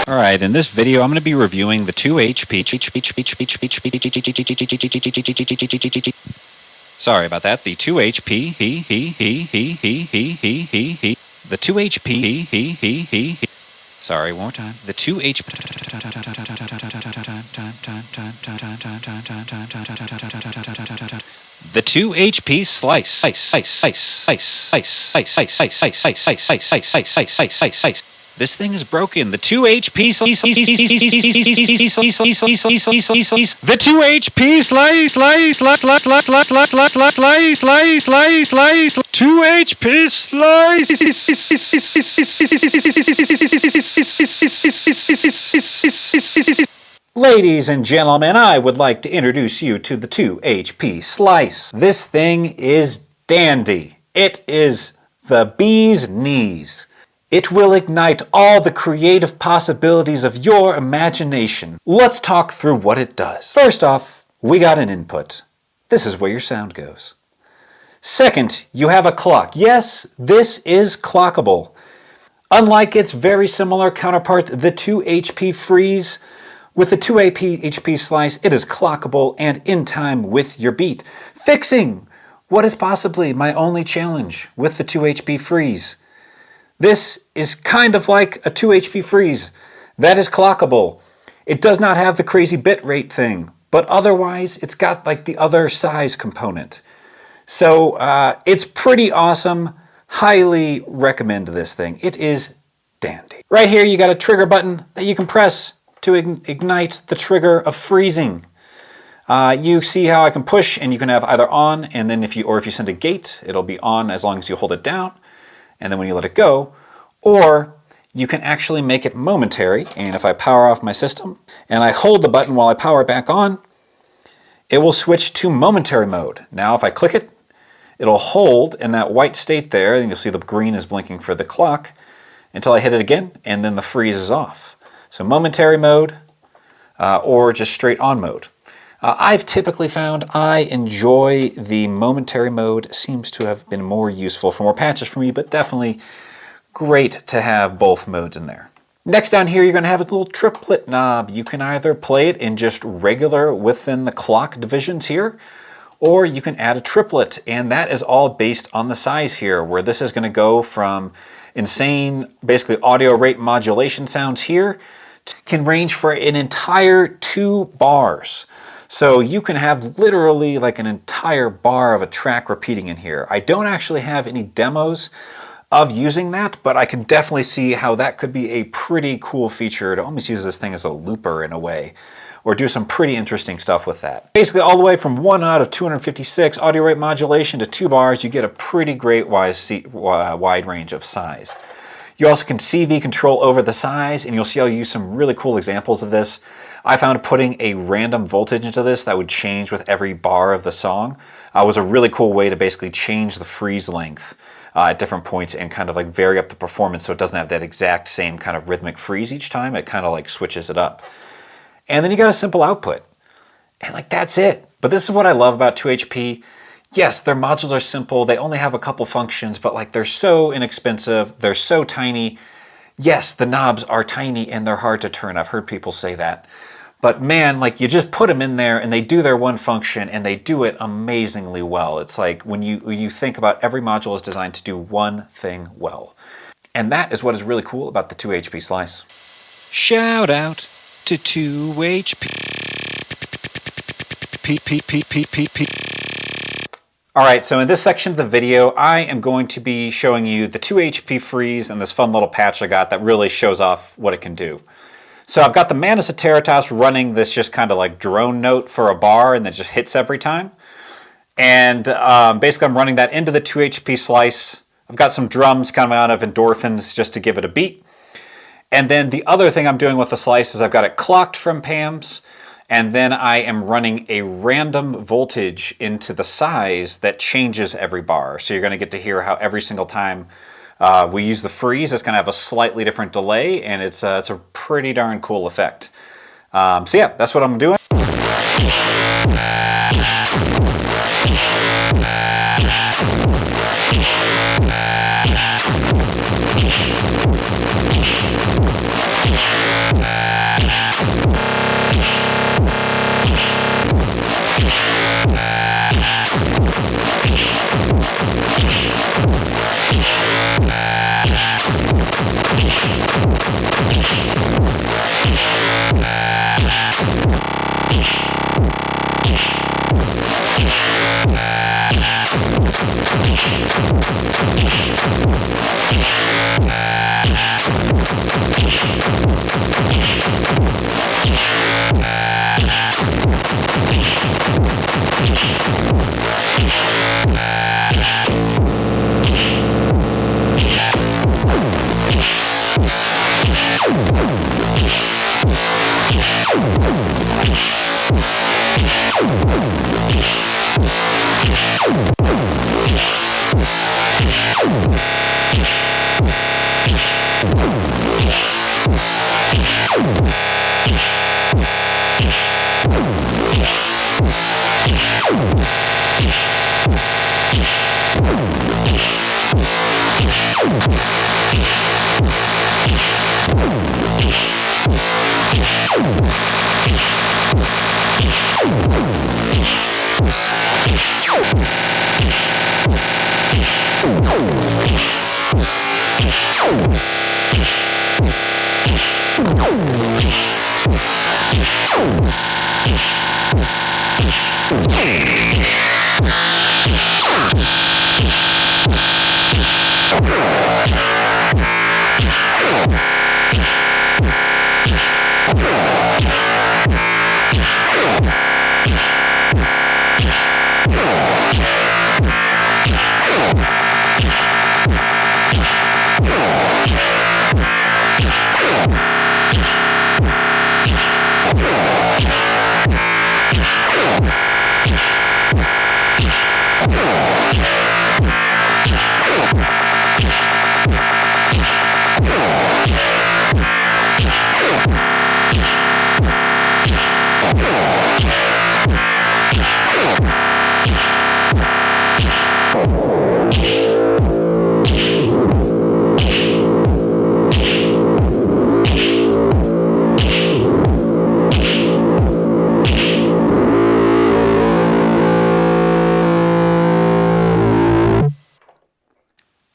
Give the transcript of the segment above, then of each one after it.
Alright, in this video I'm going to be reviewing the 2HP. Sorry about that. The 2HP. The 2HP. Sorry, one more time. The 2HP. The 2HP Slice. This thing is broken. The 2HP Slice. The 2HP Slice. 2HP Slice. Ladies and gentlemen, I would like to introduce you to the 2HP Slice. This thing is dandy. It is the bee's knees. It will ignite all the creative possibilities of your imagination. Let's talk through what it does. First off, we got an input. This is where your sound goes. Second, you have a clock. Yes, this is clockable. Unlike its very similar counterpart, the 2HP Freeze, with the 2HP Slice, it is clockable and in time with your beat, fixing what is possibly my only challenge with the 2HP Freeze. This is kind of like a 2HP Freeze. That is clockable. It does not have the crazy bit rate thing, but otherwise it's got like the other size component. So it's pretty awesome. Highly recommend this thing. It is dandy. Right here you got a trigger button that you can press to ignite the trigger of freezing. You see how I can push and you can have either on, and then if you send a gate, it'll be on as long as you hold it down. And then when you let it go, or you can actually make it momentary, and if I power off my system and I hold the button while I power it back on, it will switch to momentary mode. Now if I click it, it'll hold in that white state there, and you'll see the green is blinking for the clock, until I hit it again, and then the freeze is off. So momentary mode, or just straight on mode. I've typically found I enjoy the momentary mode. Seems to have been more useful for more patches for me, but definitely great to have both modes in there. Next down here, you're going to have a little triplet knob. You can either play it in just regular within the clock divisions here, or you can add a triplet, and that is all based on the size here, where this is going to go from insane, basically audio rate modulation sounds here, can range for an entire 2 bars. So you can have literally like an entire bar of a track repeating in here. I don't actually have any demos of using that, but I can definitely see how that could be a pretty cool feature to almost use this thing as a looper in a way, or do some pretty interesting stuff with that. Basically all the way from 1 out of 256 audio rate modulation to 2 bars, you get a pretty great wide range of size. You also can CV control over the size, and you'll see I'll use some really cool examples of this. I found putting a random voltage into this that would change with every bar of the song was a really cool way to basically change the freeze length at different points and kind of like vary up the performance so it doesn't have that exact same kind of rhythmic freeze each time. It kind of like switches it up. And then you got a simple output. And like that's it. But this is what I love about 2HP. Yes, their modules are simple. They only have a couple functions, but like they're so inexpensive. They're so tiny. Yes, the knobs are tiny and they're hard to turn. I've heard people say that. But man, like you just put them in there and they do their one function and they do it amazingly well. It's like when you think about every module is designed to do one thing well. And that is what is really cool about the 2HP Slice. Shout out to 2HP. Alright, so in this section of the video, I am going to be showing you the 2 HP freeze and this fun little patch I got that really shows off what it can do. So I've got the Mantis Iteritas running this just kind of like drone note for a bar and that just hits every time. And basically I'm running that into the 2 HP slice. I've got some drums coming out of endorphins just to give it a beat. And then the other thing I'm doing with the slice is I've got it clocked from PAMs, and then I am running a random voltage into the size that changes every bar. So you're going to get to hear how every single time we use the freeze, it's going to have a slightly different delay, and it's a pretty darn cool effect. So yeah, that's what I'm doing.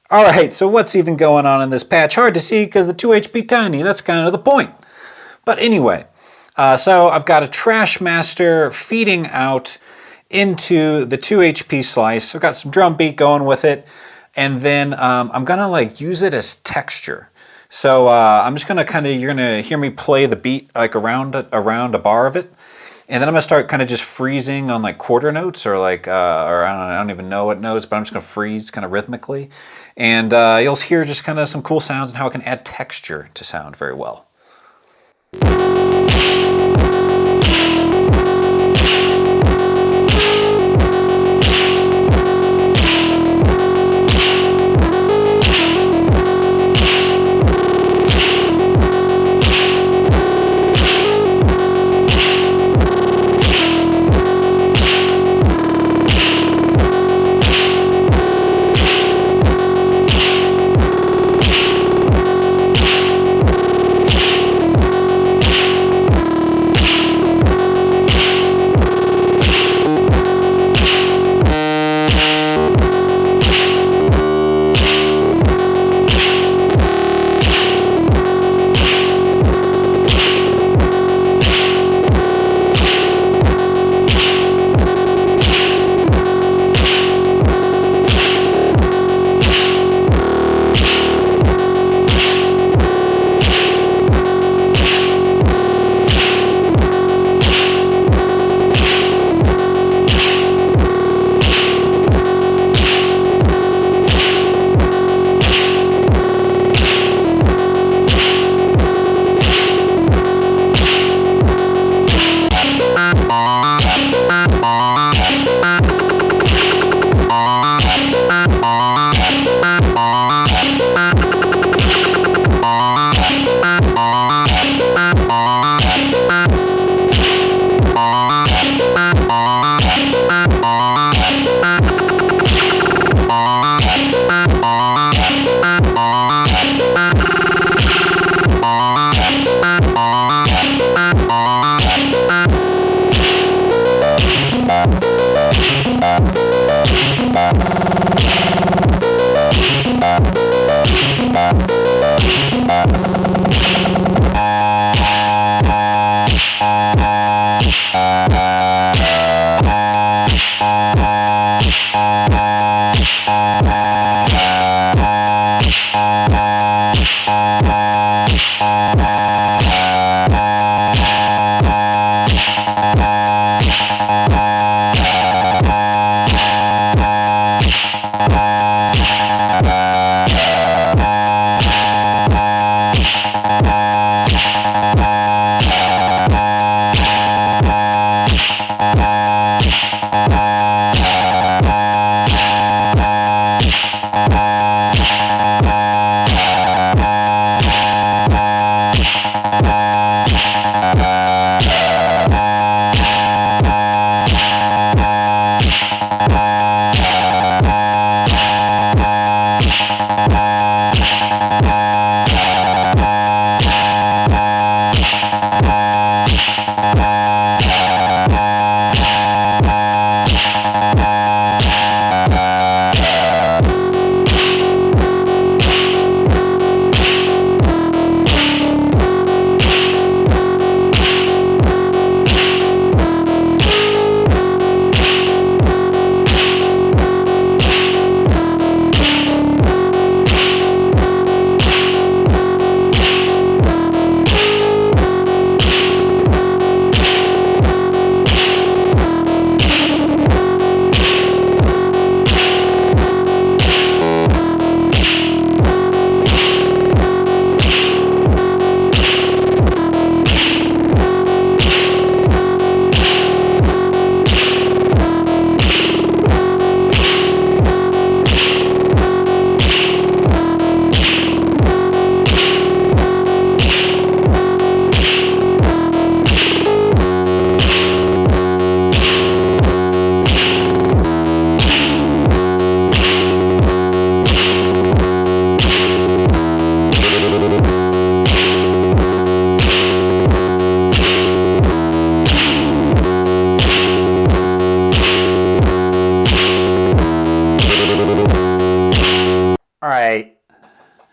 Alright, so what's even going on in this patch? Hard to see because the 2 HP tiny, that's kind of the point. But anyway, so I've got a Trash Master feeding out into the 2 HP slice. I've got some drum beat going with it, and then I'm gonna like use it as texture. So I'm just gonna you're gonna hear me play the beat like around a bar of it. And then I'm gonna start kind of just freezing on like quarter notes or like, or I don't even know what notes, but I'm just gonna freeze kind of rhythmically. And you'll hear just kind of some cool sounds and how it can add texture to sound very well.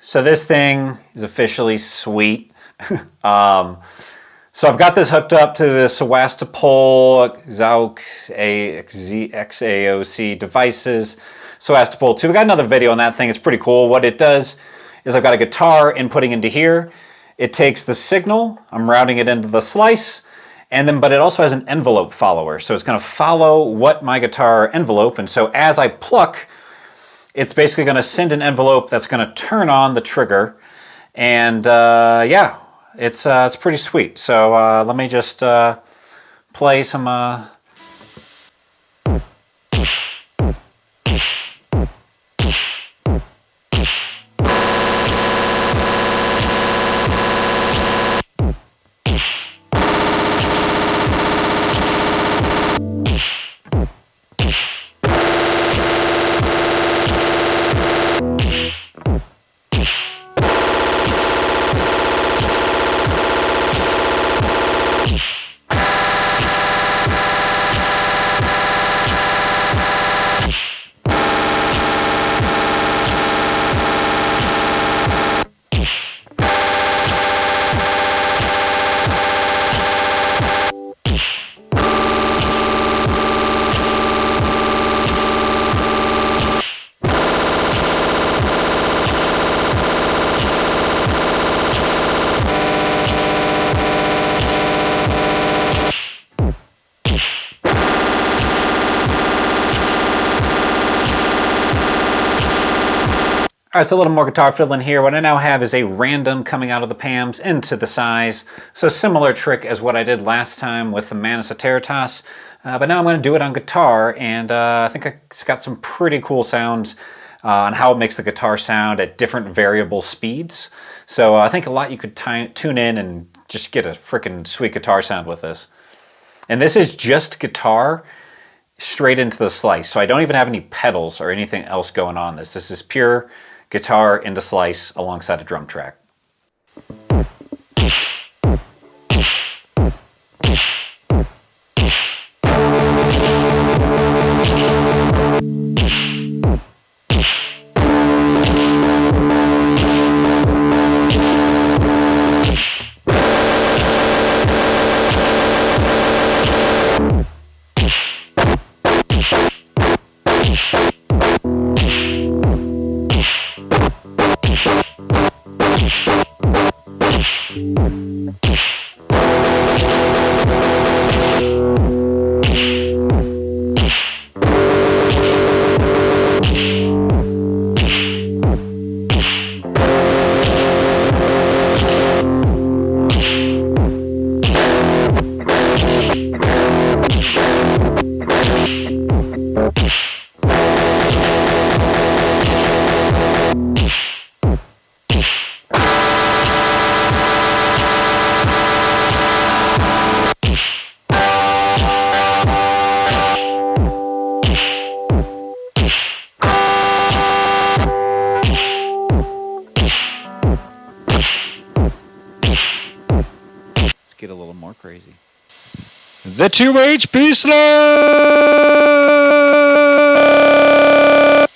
So this thing is officially sweet. So I've got this hooked up to the Sewastopol XAOC devices. Sewastopol 2. We got another video on that thing. It's pretty cool. What it does is I've got a guitar inputting into here. It takes the signal, I'm routing it into the slice, but it also has an envelope follower. So it's going to follow what my guitar envelope, and so as I pluck, it's basically going to send an envelope that's going to turn on the trigger. And yeah, it's pretty sweet. So let me just play some... All right, so a little more guitar fiddling here. What I now have is a random coming out of the PAMs into the size. So similar trick as what I did last time with the Manus Iteritas. But now I'm going to do it on guitar, and I think it's got some pretty cool sounds on how it makes the guitar sound at different variable speeds. So I think a lot you could tune in and just get a freaking sweet guitar sound with this. And this is just guitar straight into the slice. So I don't even have any pedals or anything else going on this. This is pure guitar into slice alongside a drum track. Get a little more crazy. The 2HP Slice!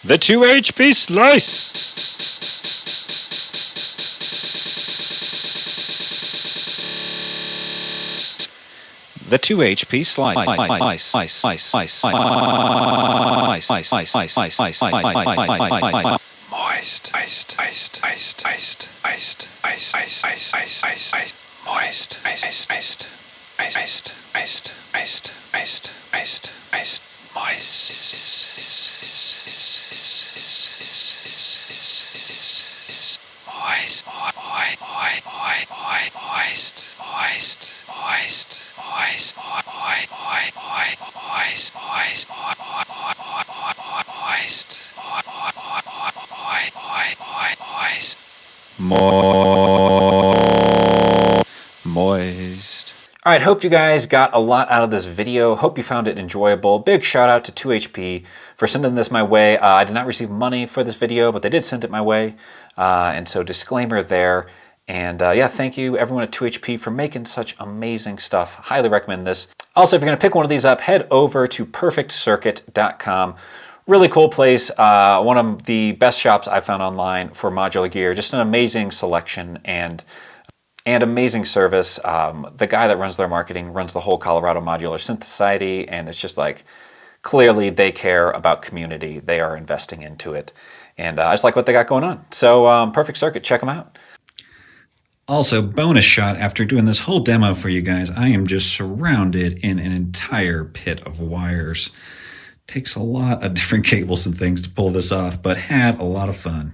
The 2HP Slice! The 2HP Slice. Moist. Moist, moist. All right, hope you guys got a lot out of this video. Hope you found it enjoyable. Big shout out to 2HP for sending this my way. I did not receive money for this video, but they did send it my way. And so disclaimer there. And yeah, thank you everyone at 2HP for making such amazing stuff. Highly recommend this. Also, if you're gonna pick one of these up, head over to perfectcircuit.com. Really cool place. One of the best shops I found online for modular gear. Just an amazing selection and amazing service. The guy that runs their marketing runs the whole Colorado Modular Synth Society, and it's just like, clearly they care about community. They are investing into it. And I just like what they got going on. So Perfect Circuit, check them out. Also, bonus shot, after doing this whole demo for you guys, I am just surrounded in an entire pit of wires. Takes a lot of different cables and things to pull this off, but had a lot of fun.